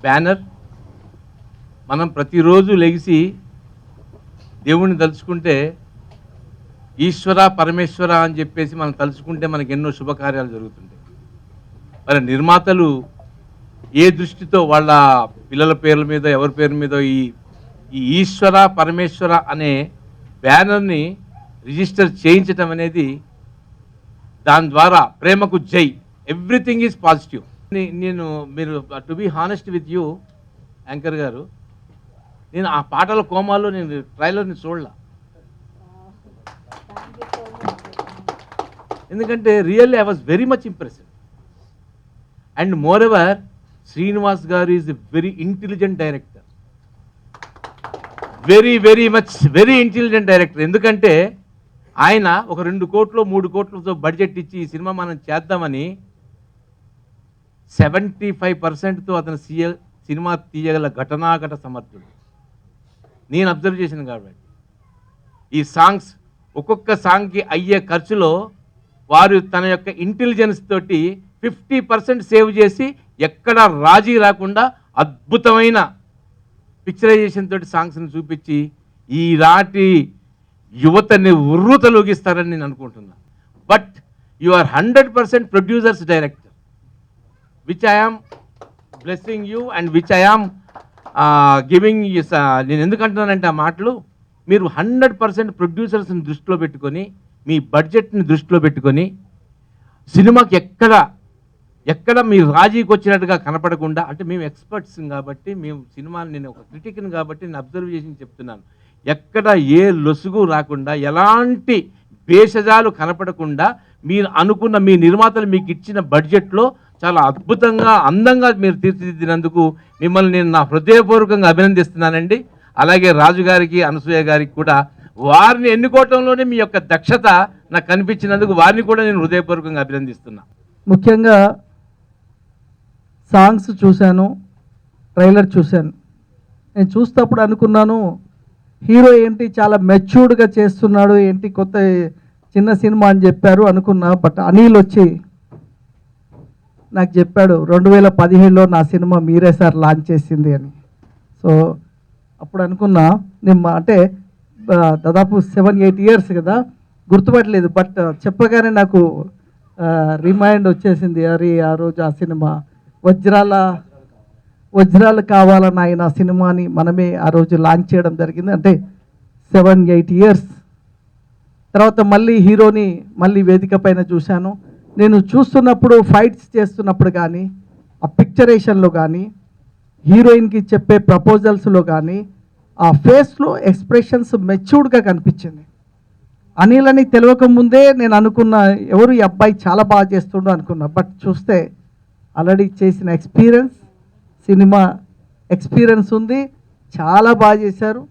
Banner. మనం ప్రతిరోజు లెగిసి దేవుణ్ణి తలుచుకుంటే ఈశ్వర పరమేశ్వర అని చెప్పేసి మనం తలుచుకుంటే మనకు ఎన్నో శుభకార్యాలు జరుగుతుంటాయి. మరి నిర్మాతలు ఏ దృష్టితో వాళ్ళ పిల్లల పేర్ల మీద ఎవరి పేరు మీద ఈ ఈశ్వర పరమేశ్వర అనే బ్యానర్ని రిజిస్టర్ చేయించటం అనేది, దాని ద్వారా ప్రేమకు జై, ఎవ్రీథింగ్ ఈజ్ పాజిటివ్. మీరు to be honest with you anchor గారు, నేను ఆ పాటల కోమాలో నేను ట్రైలర్ని చూడలా. ఎందుకంటే really I was very much impressed. And moreover Srinivas garu is a very intelligent director, very intelligent director. ఎందుకంటే ఆయన ఒక 2 కోట్లు 3 కోట్లతో బడ్జెట్ ఇచ్చి ఈ సినిమా మనం చేద్దామని 75%తో అతను సినిమా తీయగల ఘటనాఘట సమర్థుడు. నేను అబ్జర్వ్ చేసిన కాబట్టి ఈ సాంగ్స్ ఒక్కొక్క సాంగ్కి అయ్యే ఖర్చులో వారు తన యొక్క ఇంటెలిజెన్స్ తోటి 50% సేవ్ చేసి ఎక్కడ రాజీ రాకుండా అద్భుతమైన పిక్చరైజేషన్ తోటి సాంగ్స్ని చూపించి ఈ రాటి యువతని ఉర్రూతలూగిస్తారని నేను అనుకుంటున్నాను. But you are 100% producers director, which I am blessing you and which I am giving. నేను ఎందుకంటున్నానంటే ఆ మాటలు, మీరు 100% ప్రొడ్యూసర్స్ని దృష్టిలో పెట్టుకొని, మీ బడ్జెట్ని దృష్టిలో పెట్టుకొని, సినిమాకి ఎక్కడ మీరు రాజీకి వచ్చినట్టుగా కనపడకుండా, అంటే మేము ఎక్స్పర్ట్స్ కాబట్టి, మేము సినిమాని, నేను ఒక క్రిటిక్ని కాబట్టి నేను అబ్జర్వ్ చేసి చెప్తున్నాను, ఎక్కడ ఏ లొసుగు రాకుండా, ఎలాంటి భేషజాలు కనపడకుండా మీరు అనుకున్న మీ నిర్మాతలు మీకు ఇచ్చిన బడ్జెట్లో చాలా అద్భుతంగా అందంగా మీరు తీర్చిదిద్దినందుకు మిమ్మల్ని నేను నా హృదయపూర్వకంగా అభినందిస్తున్నానండి. అలాగే రాజు గారికి, అనసూయ గారికి కూడా, వారిని ఎన్నుకోవటంలోనే మీ యొక్క దక్షత నాకు కనిపించినందుకు వారిని కూడా నేను హృదయపూర్వకంగా అభినందిస్తున్నా. ముఖ్యంగా సాంగ్స్ చూశాను, ట్రైలర్ చూశాను. నేను చూసేటప్పుడు అనుకున్నాను, హీరో ఏంటి చాలా మెచ్యూర్డ్గా చేస్తున్నాడు, ఏంటి కొత్త చిన్న సినిమా అని చెప్పారు అనుకున్నా. బట్ అనిల్ వచ్చి నాకు చెప్పాడు 2017లో నా సినిమా మీరే సార్ లాంచ్ చేసింది అని. సో అప్పుడు అనుకున్నా, నేను అంటే దాదాపు 7-8 ఇయర్స్ కదా, గుర్తుపట్టలేదు. బట్ చెప్పగానే నాకు రిమైండ్ వచ్చేసింది, అరే ఆ రోజు ఆ సినిమా వజ్రాలు కావాలని ఆయన సినిమాని మనమే ఆ రోజు లాంచ్ చేయడం జరిగింది. అంటే 7-8 ఇయర్స్ తర్వాత మళ్ళీ హీరోని మళ్ళీ వేదిక పైన చూశాను. నేను చూస్తున్నప్పుడు, ఫైట్స్ చేస్తున్నప్పుడు కానీ, ఆ పిక్చరేషన్లో కానీ, హీరోయిన్కి చెప్పే ప్రపోజల్స్లో కానీ, ఆ ఫేస్లో ఎక్స్ప్రెషన్స్ మెచ్యూర్డ్గా కనిపించింది. అనిల్ అని తెలియక ముందే నేను అనుకున్న, ఎవరు ఈ అబ్బాయి చాలా బాగా చేస్తుండో అనుకున్నా. బట్ చూస్తే ఆల్రెడీ చేసిన సినిమా ఎక్స్పీరియన్స్ ఉంది, చాలా బాగా చేశారు.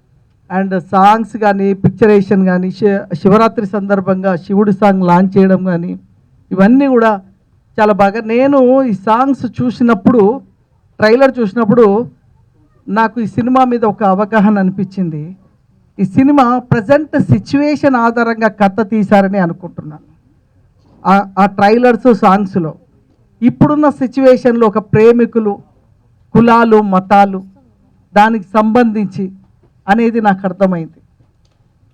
అండ్ సాంగ్స్ కానీ, పిక్చరేషన్ కానీ, శివరాత్రి సందర్భంగా శివుడి సాంగ్ లాంచ్ చేయడం కానీ, ఇవన్నీ కూడా చాలా బాగా. నేను ఈ సాంగ్స్ చూసినప్పుడు, ట్రైలర్ చూసినప్పుడు నాకు ఈ సినిమా మీద ఒక అవగాహన అనిపించింది. ఈ సినిమా ప్రజెంట్ సిచ్యువేషన్ ఆధారంగా కథ తీశారని అనుకుంటున్నాను. ఆ ట్రైలర్స్, సాంగ్స్లో ఇప్పుడున్న సిచ్యువేషన్లో ఒక ప్రేమికులు, కులాలు, మతాలు, దానికి సంబంధించి అనేది నాకు అర్థమైంది.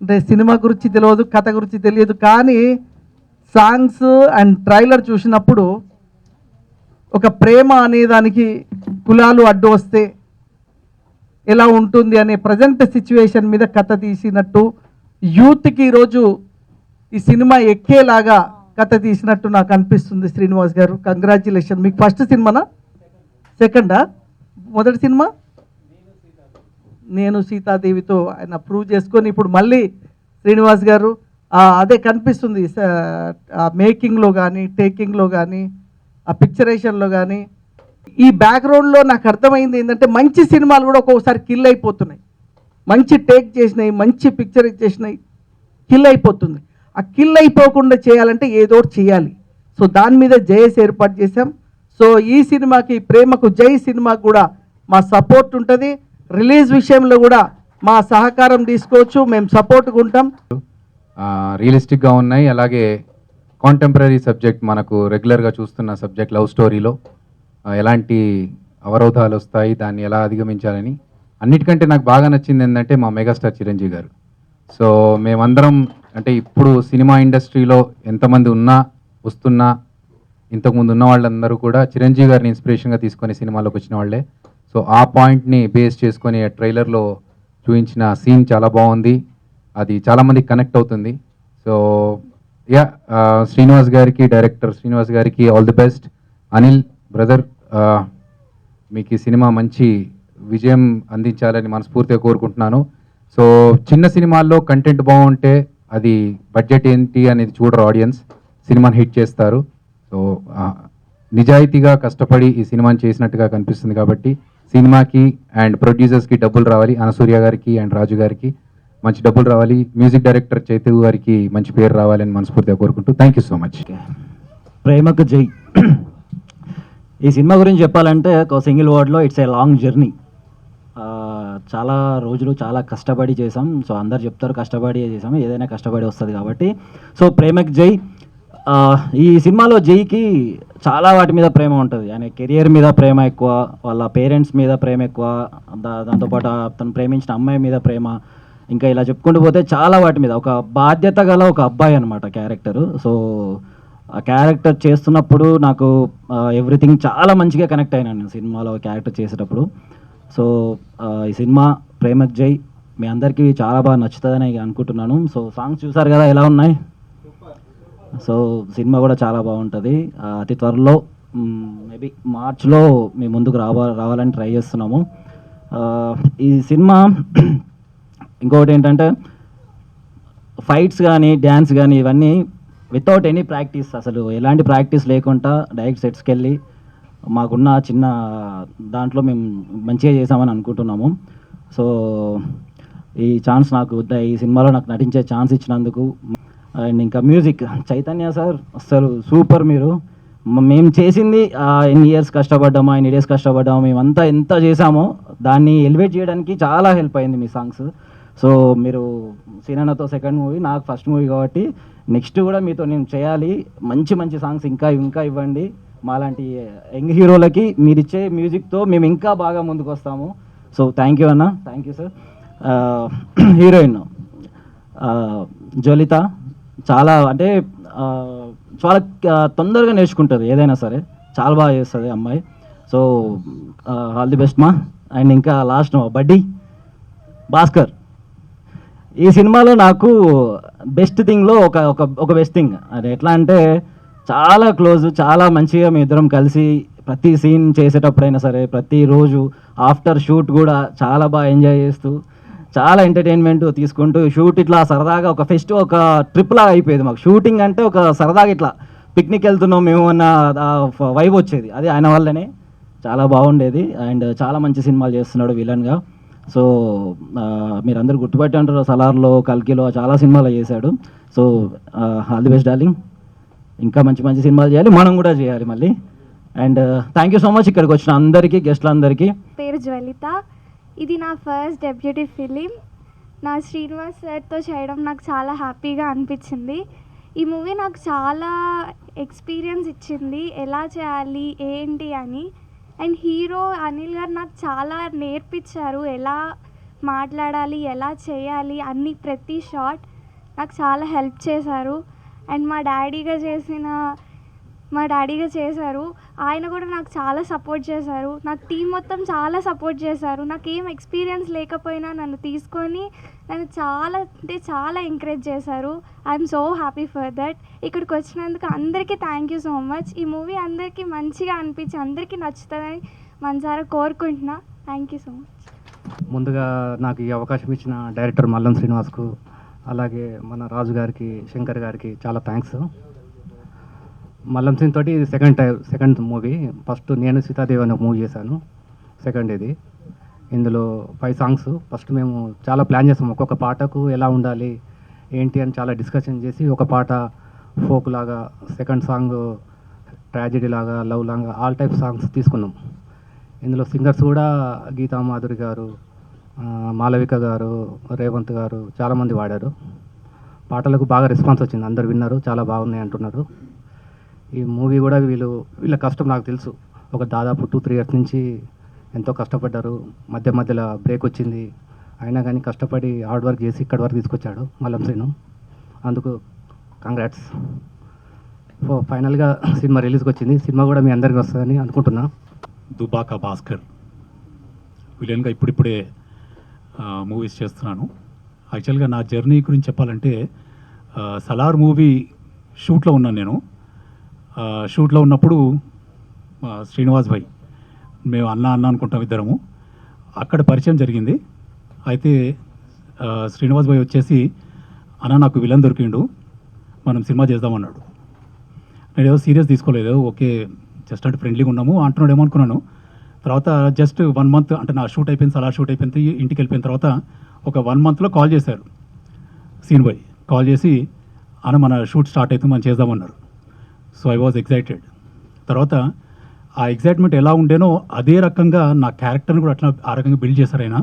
అంటే సినిమా గురించి తెలియదు, కథ గురించి తెలియదు, కానీ సాంగ్స్ అండ్ ట్రైలర్ చూసినప్పుడు ఒక ప్రేమ అనేదానికి కులాలు అడ్డు వస్తే ఎలా ఉంటుంది అనే ప్రజెంట్ సిచ్యువేషన్ మీద కథ తీసినట్టు, యూత్కి ఈరోజు ఈ సినిమా ఎక్కేలాగా కథ తీసినట్టు నాకు అనిపిస్తుంది. శ్రీనివాస్ గారు, కంగ్రాచ్యులేషన్. మీకు ఫస్ట్ సినిమానా, సెకండా? మొదటి సినిమా నేను సీతాదేవితో ఆయన ప్రూవ్ చేసుకొని ఇప్పుడు మళ్ళీ శ్రీనివాస్ గారు అదే కనిపిస్తుంది. మేకింగ్లో కానీ, టేకింగ్లో కానీ, ఆ పిక్చరేషన్లో కానీ, ఈ బ్యాక్గ్రౌండ్లో నాకు అర్థమైంది ఏంటంటే, మంచి సినిమాలు కూడా ఒక్కొక్కసారి కిల్ అయిపోతున్నాయి. మంచి టేక్ చేసినాయి, మంచి పిక్చర్ చేసినాయి, కిల్ అయిపోతుంది. ఆ కిల్ అయిపోకుండా చేయాలంటే ఏదో ఒకటి చేయాలి. సో దాని మీద జేఎస్ ఏర్పాటు చేశాం. సో ఈ సినిమాకి, ప్రేమకు జై సినిమాకి కూడా మా సపోర్ట్ ఉంటుంది. రిలీజ్ విషయంలో కూడా మా సహకారం తీసుకోవచ్చు, మేము సపోర్ట్గా ఉంటాం. రియలిస్టిక్గా ఉన్నాయి. అలాగే కాంటెంపరీ సబ్జెక్ట్, మనకు రెగ్యులర్గా చూస్తున్న సబ్జెక్ట్ లవ్ స్టోరీలో ఎలాంటి అవరోధాలు వస్తాయి, దాన్ని ఎలా అధిగమించాలని. అన్నిటికంటే నాకు బాగా నచ్చింది ఏంటంటే మా మెగాస్టార్ చిరంజీవి గారు. సో మేమందరం అంటే ఇప్పుడు సినిమా ఇండస్ట్రీలో ఎంతమంది ఉన్నా వస్తున్నా ఇంతకుముందు ఉన్న వాళ్ళందరూ కూడా చిరంజీవి గారిని ఇన్స్పిరేషన్గా తీసుకొని సినిమాలోకి వచ్చిన వాళ్ళే. సో ఆ పాయింట్ని బేస్ చేసుకొని ఆ ట్రైలర్లో చూపించిన సీన్ చాలా బాగుంది, అది చాలామందికి కనెక్ట్ అవుతుంది. సో యా, శ్రీనివాస్ గారికి, డైరెక్టర్ శ్రీనివాస్ గారికి all the best. Anil brother, మీకు ఈ సినిమా మంచి విజయం అందించాలని మనస్ఫూర్తిగా కోరుకుంటున్నాను. సో చిన్న సినిమాల్లో కంటెంట్ బాగుంటే అది బడ్జెట్ ఏంటి అనేది చూడరు ఆడియన్స్, సినిమాని హిట్ చేస్తారు. సో నిజాయితీగా కష్టపడి ఈ సినిమాని చేసినట్టుగా కనిపిస్తుంది కాబట్టి సినిమాకి అండ్ ప్రొడ్యూసర్స్కి డబ్బులు రావాలి, అనసూర్య గారికి అండ్ రాజు గారికి మంచి డబ్బులు రావాలి, మ్యూజిక్ డైరెక్టర్ చైతన్య గారికి మంచి పేరు రావాలని మనస్ఫూర్తిగా కోరుకుంటూ థ్యాంక్ యూ సో మచ్. ప్రేమకు జై. ఈ సినిమా గురించి చెప్పాలంటే ఒక సింగిల్ వర్డ్లో ఇట్స్ ఏ లాంగ్ జర్నీ. చాలా రోజులు చాలా కష్టపడి చేసాం. సో అందరు చెప్తారు కష్టపడి చేసాము, ఏదైనా కష్టపడి వస్తుంది కాబట్టి. సో ప్రేమకు జై. ఈ సినిమాలో జైకి చాలా వాటి మీద ప్రేమ ఉంటుంది. ఆయన కెరియర్ మీద ప్రేమ ఎక్కువ, వాళ్ళ పేరెంట్స్ మీద ప్రేమ ఎక్కువ, దాంతోపాటు తను ప్రేమించిన అమ్మాయి మీద ప్రేమ, ఇంకా ఇలా చెప్పుకుంటూ పోతే చాలా వాటి మీద ఒక బాధ్యత గల ఒక అబ్బాయి అనమాట క్యారెక్టరు. సో ఆ క్యారెక్టర్ చేస్తున్నప్పుడు నాకు ఎవ్రీథింగ్ చాలా మంచిగా కనెక్ట్ అయినాను సినిమాలో క్యారెక్టర్ చేసేటప్పుడు. సో ఈ సినిమా ప్రేమకు జై మీ అందరికీ చాలా బాగా నచ్చుతుందని అనుకుంటున్నాను. సో సాంగ్స్ చూసారు కదా ఎలా ఉన్నాయి. సో సినిమా కూడా చాలా బాగుంటుంది. అతి త్వరలో మేబీ మార్చ్లో మీ ముందుకు రావాలని ట్రై చేస్తున్నాము. ఈ సినిమా ఇంకొకటి ఏంటంటే ఫైట్స్ కానీ డ్యాన్స్ కానీ ఇవన్నీ వితౌట్ ఎనీ ప్రాక్టీస్, అసలు ఎలాంటి ప్రాక్టీస్ లేకుండా డైరెక్ట్ సెట్స్కి వెళ్ళి మాకున్న చిన్న దాంట్లో మేము మంచిగా చేసామని అనుకుంటున్నాము. సో ఈ ఛాన్స్ నాకు ఈ సినిమాలో నాకు నటించే ఛాన్స్ ఇచ్చినందుకు. అండ్ ఇంకా మ్యూజిక్ చైతన్య సార్ అసలు సూపర్. మీరు మేము చేసింది ఎన్ని ఇయర్స్ కష్టపడ్డామో, ఎన్ని డేస్ కష్టపడ్డామో, మేమంతా ఎంత చేసామో దాన్ని ఎలివేట్ చేయడానికి చాలా హెల్ప్ అయింది మీ సాంగ్స్. సో మీరు సినిమాతో సెకండ్ మూవీ, నాకు ఫస్ట్ మూవీ కాబట్టి నెక్స్ట్ కూడా మీతో నేను చేయాలి. మంచి మంచి సాంగ్స్ ఇంకా ఇంకా ఇవ్వండి. మాలాంటి యంగ్ హీరోలకి మీరు ఇచ్చే మ్యూజిక్తో మేము ఇంకా బాగా ముందుకు వస్తాము. సో థ్యాంక్ యూ అన్న, thank you sir. Heroine Jwalitha చాలా అంటే చాలా తొందరగా నేర్చుకుంటుంది ఏదైనా సరే, చాలా బాగా చేస్తుంది అమ్మాయి. సో ఆల్ ది బెస్ట్ మా. అండ్ ఇంకా లాస్ట్ బడ్డీ భాస్కర్. ఈ సినిమాలో నాకు బెస్ట్ థింగ్లో ఒక బెస్ట్ థింగ్ అది ఎట్లా అంటే చాలా క్లోజ్, చాలా మంచిగా మీ ఇద్దరం కలిసి ప్రతి సీన్ చేసేటప్పుడైనా సరే, ప్రతిరోజు ఆఫ్టర్ షూట్ కూడా చాలా బాగా ఎంజాయ్ చేస్తూ చాలా ఎంటర్టైన్మెంట్ తీసుకుంటూ షూట్ ఇట్లా సరదాగా ఒక ఒక ట్రిప్ లాగా అయిపోయేది మాకు. షూటింగ్ అంటే ఒక సరదాగా ఇట్లా పిక్నిక్ వెళ్తున్నాం మేము అన్న వైబ్ వచ్చేది. అది ఆయన వల్లనే చాలా బాగుండేది. అండ్ చాలా మంచి సినిమాలు చేస్తున్నాడు విలన్గా. సో మీరందరూ గుర్తుపట్టి అంటారు, సలార్లో, కల్కిలో చాలా సినిమాలు చేశాడు. So all the best darling. ఇంకా మంచి మంచి సినిమాలు చేయాలి, మనం కూడా చేయాలి మళ్ళీ. And thank you so much ఇక్కడికి వచ్చిన అందరికీ, గెస్ట్లందరికీ. పేరు జ్వలిత. ఇది నా ఫస్ట్ డెబ్యూటీ ఫిలిం. నా శ్రీనివాస్ సార్తో చేయడం నాకు చాలా హ్యాపీగా అనిపించింది. ఈ మూవీ నాకు చాలా ఎక్స్పీరియన్స్ ఇచ్చింది, ఎలా చేయాలి ఏంటి అని. అండ్ హీరో అనిల్ గారు నాకు చాలా నేర్పించారు, ఎలా మాట్లాడాలి, ఎలా చేయాలి అన్ని, ప్రతి షాట్ నాకు చాలా హెల్ప్ చేశారు. అండ్ మా డాడీగా చేశారు, ఆయన కూడా నాకు చాలా సపోర్ట్ చేశారు. నాకు టీం మొత్తం చాలా సపోర్ట్ చేశారు. నాకు ఏం ఎక్స్పీరియన్స్ లేకపోయినా నన్ను తీసుకొని నన్ను చాలా అంటే చాలా ఎంకరేజ్ చేశారు. I'm so happy for that. ఇక్కడికి వచ్చినందుకు అందరికీ థ్యాంక్ యూ సో మచ్. ఈ మూవీ అందరికీ మంచిగా అనిపించి అందరికీ నచ్చుతుందని మనసారా కోరుకుంటున్నా. Thank you so much. ముందుగా నాకు ఈ అవకాశం ఇచ్చిన డైరెక్టర్ మల్లం శ్రీనివాస్కు, అలాగే మన రాజు గారికి, శంకర్ గారికి చాలా థ్యాంక్స్. మల్లం సింగ్ తోటి ఇది సెకండ్ మూవీ. ఫస్ట్ నేను సీతాదేవి అని ఒక మూవీ చేశాను, సెకండ్ ఇది. ఇందులో 5 సాంగ్స్. ఫస్ట్ మేము చాలా ప్లాన్ చేసాం, ఒక్కొక్క పాటకు ఎలా ఉండాలి ఏంటి అని చాలా డిస్కషన్ చేసి ఒక పాట ఫోక్ లాగా, సెకండ్ సాంగ్ ట్రాజెడీ లాగా, లవ్ లాగా, ఆల్ టైప్ సాంగ్స్ తీసుకున్నాం. ఇందులో సింగర్స్ కూడా గీతా మాధురి గారు, మాలవిక గారు, రేవంత్ గారు చాలామంది వాడారు. పాటలకు బాగా రెస్పాన్స్ వచ్చింది, అందరు విన్నారు, చాలా బాగున్నాయి అంటున్నారు. ఈ మూవీ కూడా వీళ్ళ కష్టం నాకు తెలుసు. ఒక దాదాపు 2-3 ఇయర్స్ నుంచి ఎంతో కష్టపడ్డారు. మధ్యలో బ్రేక్ వచ్చింది, అయినా కానీ కష్టపడి హార్డ్ వర్క్ చేసి ఇక్కడి వరకు తీసుకొచ్చాడు మల్లం శ్రీను. అందుకు కంగ్రాట్స్. ఫైనల్గా సినిమా రిలీజ్కి వచ్చింది. సినిమా కూడా మీ అందరికీ వస్తుందని అనుకుంటున్నా. దుబాక భాస్కర్ విలన్గా ఇప్పుడిప్పుడే మూవీస్ చేస్తున్నాను. యాక్చువల్గా నా జర్నీ గురించి చెప్పాలంటే సలార్ మూవీ షూట్లో ఉన్నాను నేను. షూట్లో ఉన్నప్పుడు శ్రీనివాస్ భాయ్, మేము అన్న అనుకుంటాం ఇద్దరము, అక్కడ పరిచయం జరిగింది. అయితే శ్రీనివాస్ భాయ్ వచ్చేసి అన్న నాకు విలన్ దొరికిండు, మనం సినిమా చేద్దామన్నాడు. నేను ఏదో సీరియస్ తీసుకోలేదు, ఓకే జస్ట్ అంటే ఫ్రెండ్లీగా ఉన్నాము అంటున్నాడు ఏమో అనుకున్నాను. తర్వాత జస్ట్ 1 మంత్ అంటే నా షూట్ అయిపోయింది, సలార్ షూట్ అయిపోయింది, ఇంటికి వెళ్ళిపోయిన తర్వాత ఒక 1 మంత్లో కాల్ చేశారు సీన్ భాయ్. కాల్ చేసి అన్న మన షూట్ స్టార్ట్ అవుతుంది, మనం చేద్దామన్నారు. So I was excited. తర్వాత ఆ ఎక్సైట్మెంట్ ఎలా ఉండేనో అదే రకంగా నా క్యారెక్టర్ని కూడా అట్లా ఆ రకంగా బిల్డ్ చేశారు ఆయన.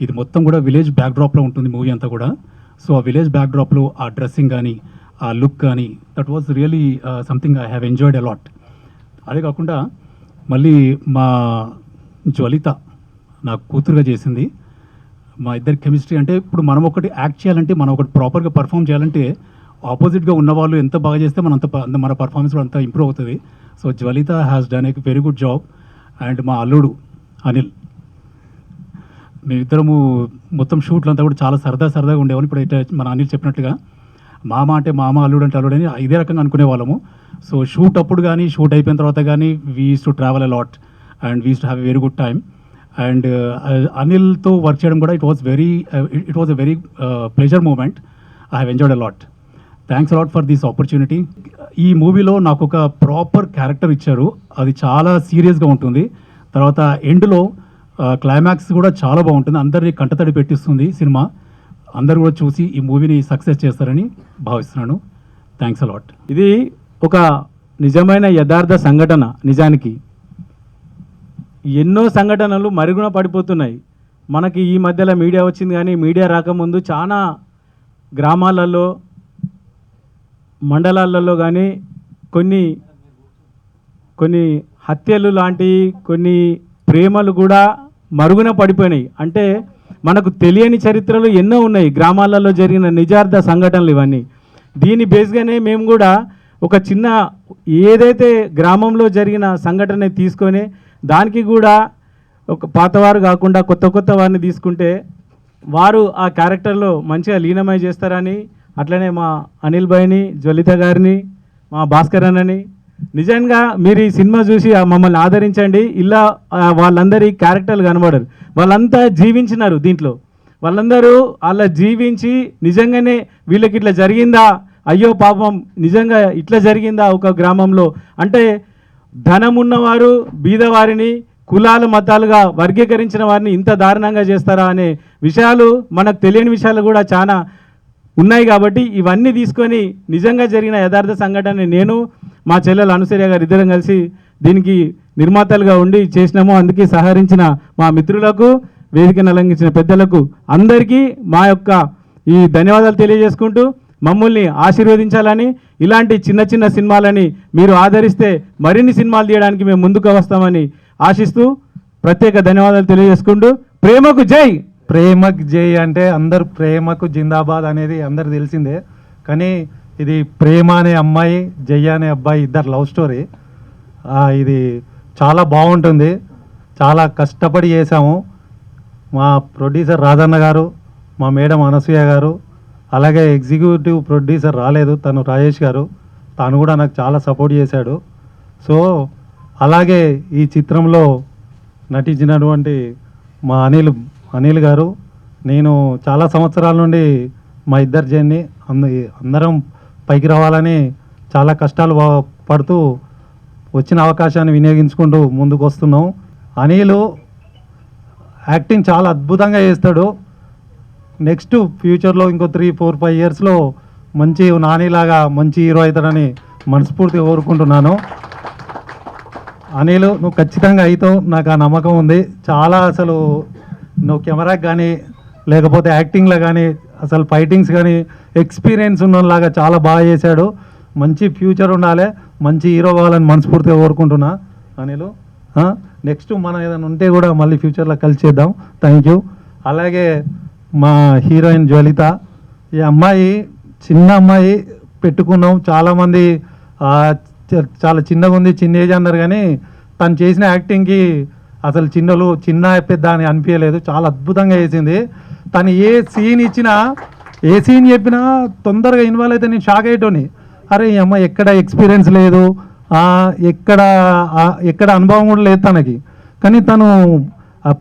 ఇది మొత్తం కూడా విలేజ్ బ్యాక్డ్రాప్లో ఉంటుంది మూవీ అంతా కూడా. సో ఆ విలేజ్ బ్యాక్డ్రాప్లో ఆ డ్రెస్సింగ్ కానీ ఆ లుక్ కానీ that was really something I have enjoyed a lot. అదే కాకుండా మళ్ళీ మా జ్వలిత నా కూతురుగా చేసింది. మా ఇద్దరి కెమిస్ట్రీ అంటే ఇప్పుడు మనం ఒకటి యాక్ట్ చేయాలంటే, మనం ఒకటి ప్రాపర్గా పర్ఫామ్ చేయాలంటే ఆపోజిట్గా ఉన్నవాళ్ళు ఎంత బాగా చేస్తే మన పర్ఫార్మెన్స్ కూడా అంత ఇంప్రూవ్ అవుతుంది. So Jwalitha has done a very good job. And మా అల్లుడు అనిల్, మేమిద్దరము మొత్తం షూట్లు అంతా కూడా చాలా సరదాగా ఉండేవాళ్ళు. ఇప్పుడు అయితే మన అనిల్ చెప్పినట్టుగా మామ అంటే మామ, అల్లుడు అంటే అల్లుడు అని ఇదే రకంగా అనుకునే వాళ్ళము. సో షూట్ అప్పుడు కానీ షూట్ అయిపోయిన తర్వాత కానీ we use to travel a lot and we use to have a very good time. And అనిల్తో వర్క్ చేయడం కూడా it was a very pleasure moment. I have enjoyed a lot. Thanks a lot for this opportunity. ఈ మూవీలో నాకు ఒక proper character ఇచ్చారు, అది చాలా సీరియస్గా ఉంటుంది. తర్వాత ఎండ్లో క్లైమాక్స్ కూడా చాలా బాగుంటుంది, అందరినీ కంటతడి పెట్టిస్తుంది సినిమా. అందరూ కూడా చూసి ఈ మూవీని సక్సెస్ చేస్తారని భావిస్తున్నాను. Thanks a lot. ఇది ఒక నిజమైన యథార్థ సంఘటన. నిజానికి ఎన్నో సంఘటనలు మరుగున పడిపోతున్నాయి. మనకి ఈ మధ్యలో మీడియా వచ్చింది, కానీ మీడియా రాకముందు చాలా గ్రామాలలో, మండలాలలో కానీ కొన్ని హత్యలు లాంటి కొన్ని ప్రేమలు కూడా మరుగున పడిపోయినాయి. అంటే మనకు తెలియని చరిత్రలు ఎన్నో ఉన్నాయి, గ్రామాలలో జరిగిన నిజార్థ సంఘటనలు ఇవన్నీ. దీని బేస్గానే మేము కూడా ఒక చిన్న ఏదైతే గ్రామంలో జరిగిన సంఘటన తీసుకొని దానికి కూడా ఒక పాతవారు కాకుండా కొత్త వారిని తీసుకుంటే వారు ఆ క్యారెక్టర్లో మంచిగా లీనమై చేస్తారని, అట్లనే మా అనిల్ భాయ్ని, జ్వలిత గారిని, మా భాస్కర్ అన్నని, నిజంగా మీరు ఈ సినిమా చూసి మమ్మల్ని ఆదరించండి. ఇలా వాళ్ళందరి క్యారెక్టర్లు కనబడరు, వాళ్ళంతా జీవించినారు దీంట్లో. వాళ్ళందరూ అలా జీవించి నిజంగానే వీళ్ళకి ఇట్లా జరిగిందా, అయ్యో పాపం నిజంగా ఇట్లా జరిగిందా ఒక గ్రామంలో అంటే, ధనం ఉన్నవారు బీదవారిని కులాల మతాలుగా వర్గీకరించిన వారిని ఇంత దారుణంగా చేస్తారా అనే విషయాలు, మనకు తెలియని విషయాలు కూడా చాలా ఉన్నాయి. కాబట్టి ఇవన్నీ తీసుకొని నిజంగా జరిగిన యథార్థ సంఘటన నేను మా చెల్లెలు అనుసూయ గారు ఇద్దరం కలిసి దీనికి నిర్మాతలుగా ఉండి చేసినాము. అందుకే సహకరించిన మా మిత్రులకు, వేదికను అలంకరించిన పెద్దలకు అందరికీ మా యొక్క ఈ ధన్యవాదాలు తెలియజేసుకుంటూ, మమ్మల్ని ఆశీర్వదించాలని, ఇలాంటి చిన్న సినిమాలని మీరు ఆదరిస్తే మరిన్ని సినిమాలు తీయడానికి మేము ముందుకు వస్తామని ఆశిస్తూ ప్రత్యేక ధన్యవాదాలు తెలియజేసుకుంటూ, ప్రేమకు జై. ప్రేమకు జై అంటే అందరు ప్రేమకు జిందాబాద్ అనేది అందరు తెలిసిందే, కానీ ఇది ప్రేమ అనే అమ్మాయి, జయ అనే అబ్బాయి ఇద్దరు లవ్ స్టోరీ. ఇది చాలా బాగుంటుంది, చాలా కష్టపడి చేసాము. మా ప్రొడ్యూసర్ రాజన్న గారు, మా మేడం అనసూయ గారు, అలాగే ఎగ్జిక్యూటివ్ ప్రొడ్యూసర్ రాలేదు, తను రాజేష్ గారు, తను కూడా నాకు చాలా సపోర్ట్ చేశాడు. సో అలాగే ఈ చిత్రంలో నటించినటువంటి మా అనిల్ గారు, నేను చాలా సంవత్సరాల నుండి మా ఇద్దరు జర్నీ అందరం పైకి రావాలని చాలా కష్టాలు పడుతూ వచ్చిన అవకాశాన్ని వినియోగించుకుంటూ ముందుకు వస్తున్నాం. అనిల్ యాక్టింగ్ చాలా అద్భుతంగా చేస్తాడు. నెక్స్ట్ ఫ్యూచర్లో ఇంకో 3-4-5 ఇయర్స్లో మంచి నానిలాగా మంచి హీరో అవుతాడని మనస్ఫూర్తిగా కోరుకుంటున్నాను. అనిల్, నువ్వు ఖచ్చితంగా అవుతావు, నాకు ఆ నమ్మకం ఉంది. చాలా అసలు నువ్వు కెమెరాకి కానీ లేకపోతే యాక్టింగ్లో కానీ అసలు ఫైటింగ్స్ కానీ ఎక్స్పీరియన్స్ ఉన్నలాగా చాలా బాగా చేశాడు. మంచి ఫ్యూచర్ ఉండాలి, మంచి హీరో కావాలని మనస్ఫూర్తిగా కోరుకుంటున్నా. అనిల్, నెక్స్ట్ మనం ఏదైనా ఉంటే కూడా మళ్ళీ ఫ్యూచర్లో కలిసి చేద్దాం. Thank you. అలాగే మా హీరోయిన్ జ్వలిత, ఈ అమ్మాయి చిన్న అమ్మాయి పెట్టుకున్నాం. చాలామంది చాలా చిన్నగా ఉంది, చిన్న ఏజ్ అన్నారు, కానీ తను చేసిన యాక్టింగ్కి అసలు చిన్న పెద్ద అని అనిపించలేదు. చాలా అద్భుతంగా చేసింది. తను ఏ సీన్ ఇచ్చినా, ఏ సీన్ చెప్పినా తొందరగా ఇన్వాల్వ్ అయితే నేను షాక్ అయ్యేటోని. అరే ఈ అమ్మాయి ఎక్కడ ఎక్స్పీరియన్స్ లేదు, ఎక్కడ అనుభవం కూడా లేదు తనకి, కానీ తను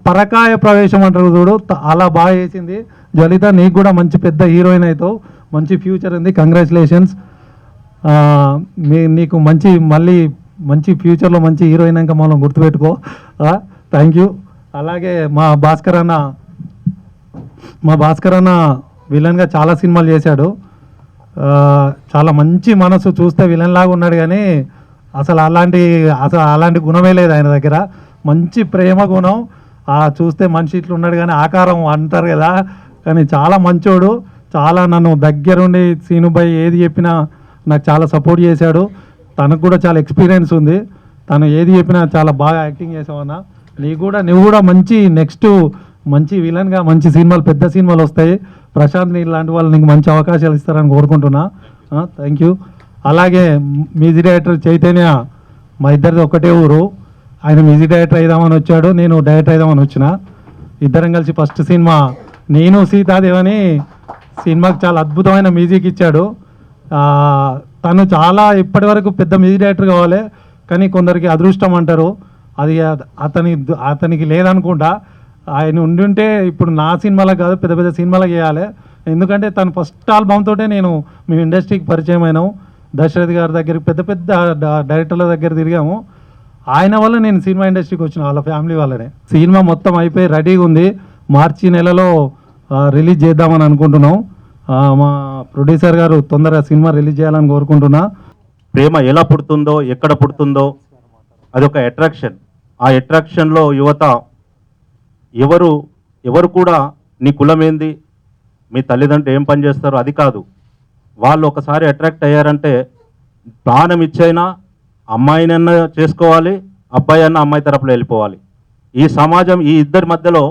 పరకాయ ప్రవేశం అంటారు చూడు, అలా బాగా చేసింది. జ్వలిత, నీకు కూడా మంచి పెద్ద హీరోయిన్ అవుతావు, మంచి ఫ్యూచర్ ఉంది. కంగ్రాచులేషన్స్. నీకు మళ్ళీ మంచి ఫ్యూచర్లో మంచి హీరోయిన్ ఇంకా మనం గుర్తుపెట్టుకో. Thank you. అలాగే మా భాస్కర్ అన్న విలన్గా చాలా సినిమాలు చేశాడు. చాలా మంచి మనసు, చూస్తే విలన్ లాగా ఉన్నాడు, కానీ అసలు అలాంటి గుణమే లేదు ఆయన దగ్గర. మంచి ప్రేమ గుణం, చూస్తే మనిషి ఇట్లా ఉన్నాడు కానీ ఆకారం అంటారు కదా, కానీ చాలా మంచోడు. చాలా నన్ను దగ్గరుండి సీనుబాయ్ ఏది చెప్పినా నాకు చాలా సపోర్ట్ చేశాడు. తనకు కూడా చాలా ఎక్స్పీరియన్స్ ఉంది. తను ఏది చెప్పినా చాలా బాగా యాక్టింగ్ చేసావన్నా. నువ్వు కూడా నెక్స్ట్ మంచి విలన్గా మంచి సినిమాలు, పెద్ద సినిమాలు వస్తాయి. ప్రశాంత్ ఇలాంటి వాళ్ళు నీకు మంచి అవకాశాలు ఇస్తారని కోరుకుంటున్నా. Thank you. అలాగే మ్యూజిక్ డైరెక్టర్ చైతన్య, మా ఇద్దరిది ఒకటే ఊరు. ఆయన మ్యూజిక్ డైరెక్టర్ అయిదామని వచ్చాడు, నేను డైరెక్టర్ అయిదామని వచ్చిన. ఇద్దరం కలిసి ఫస్ట్ సినిమా నేను సీతాదేవని సినిమాకి చాలా అద్భుతమైన మ్యూజిక్ ఇచ్చాడు. తను చాలా ఇప్పటి వరకు పెద్ద మ్యూజిక్ డైరెక్టర్ కావాలి, కానీ కొందరికి అదృష్టం అంటారు, అది అతనికి లేదనుకుంటా. ఆయన ఉండుంటే ఇప్పుడు నా సినిమాలకు కాదు, పెద్ద పెద్ద సినిమాలకు చేయాలి. ఎందుకంటే తను ఫస్ట్ ఆల్బమ్ తోటే మేము ఇండస్ట్రీకి పరిచయం అయినాము. దశరథ్ గారి దగ్గరికి, పెద్ద పెద్ద డైరెక్టర్ల దగ్గర తిరిగాము. ఆయన వల్ల నేను సినిమా ఇండస్ట్రీకి వచ్చిన, వాళ్ళ ఫ్యామిలీ వల్లనే. సినిమా మొత్తం అయిపోయి రెడీగా ఉంది. మార్చి నెలలో రిలీజ్ చేద్దామని అనుకుంటున్నాం. మా ప్రొడ్యూసర్ గారు తొందరగా సినిమా రిలీజ్ చేయాలని కోరుకుంటున్నా. ప్రేమ ఎలా పుడుతుందో, ఎక్కడ పుడుతుందో, అదొక అట్రాక్షన్. ఆ అట్రాక్షన్లో యువత ఎవరు కూడా నీ కులం ఏంది, మీ తల్లిదండ్రులు ఏం పని చేస్తారో అది కాదు. వాళ్ళు ఒకసారి అట్రాక్ట్ అయ్యారంటే ప్రాణం ఇచ్చైనా అమ్మాయినన్నా చేసుకోవాలి, అబ్బాయి అన్న అమ్మాయి తరపులో వెళ్ళిపోవాలి. ఈ సమాజం, ఈ ఇద్దరి మధ్యలో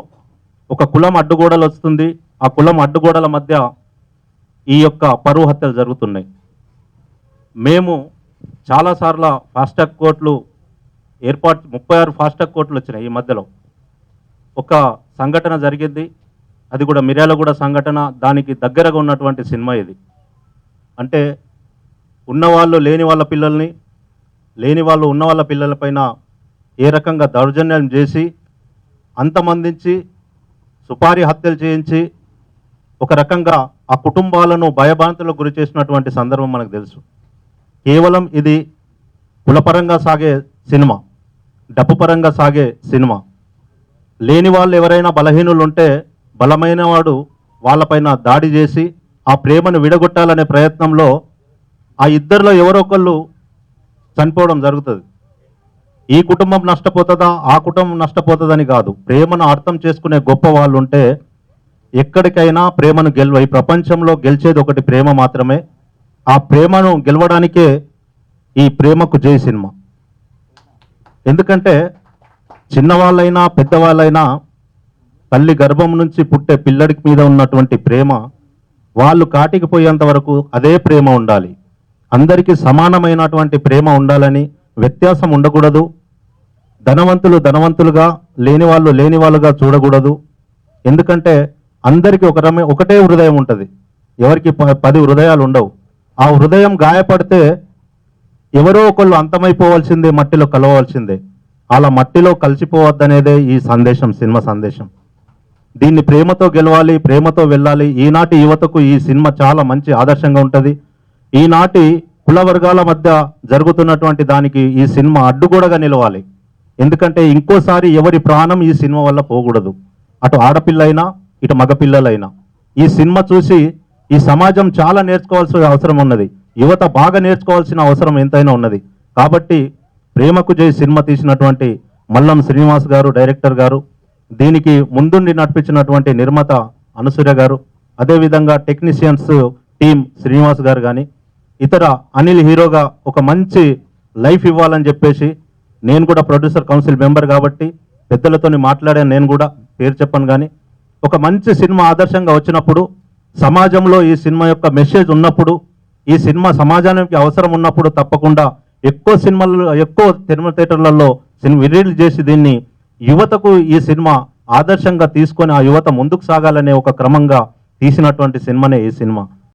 ఒక కులం అడ్డుగోడలు వస్తుంది. ఆ కులం అడ్డుగోడల మధ్య ఈ యొక్క పరువు హత్యలు జరుగుతున్నాయి. మేము చాలాసార్లు ఫాస్ట్ ట్రాక్ కోర్టులు 36 ఫాస్ట్ ట్రాక్ కోర్టులు వచ్చినాయి. ఈ మధ్యలో ఒక సంఘటన జరిగింది, అది కూడా మిర్యాలగూడ సంఘటన. దానికి దగ్గరగా ఉన్నటువంటి సినిమా ఇది. అంటే ఉన్నవాళ్ళు లేని వాళ్ళ పిల్లల్ని, లేని వాళ్ళు ఉన్న వాళ్ళ పిల్లలపైన ఏ రకంగా దౌర్జన్యం చేసి అంతమందించి సుపారీ హత్యలు చేయించి ఒక రకంగా ఆ కుటుంబాలను భయభ్రాంతులకు గురి చేసినటువంటి సందర్భం మనకు తెలుసు. కేవలం ఇది కులపరంగా సాగే సినిమా, డబ్బు పరంగా సాగే సినిమా. లేని వాళ్ళు ఎవరైనా బలహీనులు ఉంటే బలమైన వాడు వాళ్ళపైన దాడి చేసి ఆ ప్రేమను విడగొట్టాలనే ప్రయత్నంలో ఆ ఇద్దరిలో ఎవరో ఒకళ్ళు చనిపోవడం జరుగుతుంది. ఈ కుటుంబం నష్టపోతుందా, ఆ కుటుంబం నష్టపోతుందని కాదు. ప్రేమను అర్థం చేసుకునే గొప్ప వాళ్ళు ఉంటే ఎక్కడికైనా ప్రేమను ఈ ప్రపంచంలో గెలిచేది ఒకటి ప్రేమ మాత్రమే. ఆ ప్రేమను గెలవడానికే ఈ ప్రేమకు జై సినిమా. ఎందుకంటే చిన్నవాళ్ళైనా పెద్దవాళ్ళైనా తల్లి గర్భం నుంచి పుట్టే పిల్లడికి మీద ఉన్నటువంటి ప్రేమ వాళ్ళు కాటికి పోయేంత వరకు అదే ప్రేమ ఉండాలి. అందరికీ సమానమైనటువంటి ప్రేమ ఉండాలని, వ్యత్యాసం ఉండకూడదు. ధనవంతులు ధనవంతులుగా, లేని వాళ్ళు లేని వాళ్ళుగా చూడకూడదు. ఎందుకంటే అందరికీ ఒకటే హృదయం ఉంటుంది, ఎవరికి 10 హృదయాలు ఉండవు. ఆ హృదయం గాయపడితే ఎవరో ఒకళ్ళు అంతమైపోవాల్సిందే, మట్టిలో కలవవలసిందే. అలా మట్టిలో కలిసిపోవద్దనేదే ఈ సందేశం, సినిమా సందేశం. దీన్ని ప్రేమతో గెలవాలి, ప్రేమతో వెళ్ళాలి. ఈనాటి యువతకు ఈ సినిమా చాలా మంచి ఆదర్శంగా ఉంటుంది. ఈనాటి కుల వర్గాల మధ్య జరుగుతున్నటువంటి దానికి ఈ సినిమా అడ్డుగోడగా నిలవాలి. ఎందుకంటే ఇంకోసారి ఎవరి ప్రాణం ఈ సినిమా వల్ల పోకూడదు. అటు ఆడపిల్లైనా ఇటు మగపిల్లలైనా ఈ సినిమా చూసి ఈ సమాజం చాలా నేర్చుకోవాల్సిన అవసరం ఉన్నది. యువత బాగా నేర్చుకోవాల్సిన అవసరం ఎంతైనా ఉన్నది. కాబట్టి ప్రేమకు జై సినిమా తీసినటువంటి మల్లం శ్రీనివాస్ గారు డైరెక్టర్ గారు, దీనికి ముందుండి నడిపించినటువంటి నిర్మాత అనసూయ గారు, అదేవిధంగా టెక్నీషియన్స్ టీం శ్రీనివాస్ గారు కానీ ఇతర అనిల్ హీరోగా ఒక మంచి లైఫ్ ఇవ్వాలని చెప్పేసి నేను కూడా ప్రొడ్యూసర్ కౌన్సిల్ మెంబర్ కాబట్టి పెద్దలతోని మాట్లాడాను, నేను కూడా పేరు చెప్పను. కానీ ఒక మంచి సినిమా ఆదర్శంగా వచ్చినప్పుడు, సమాజంలో ఈ సినిమా యొక్క మెసేజ్ ఉన్నప్పుడు, ఈ సినిమా సమాజానికి అవసరం ఉన్నప్పుడు తప్పకుండా ఎక్కువ సినిమాలు, ఎక్కువ సినిమా థియేటర్లలో సినిమా రిలీజ్ చేసి దీన్ని యువతకు ఈ సినిమా ఆదర్శంగా తీసుకొని ఆ యువత ముందుకు సాగాలనే ఒక క్రమంగా తీసినటువంటి సినిమానే ఈ సినిమా.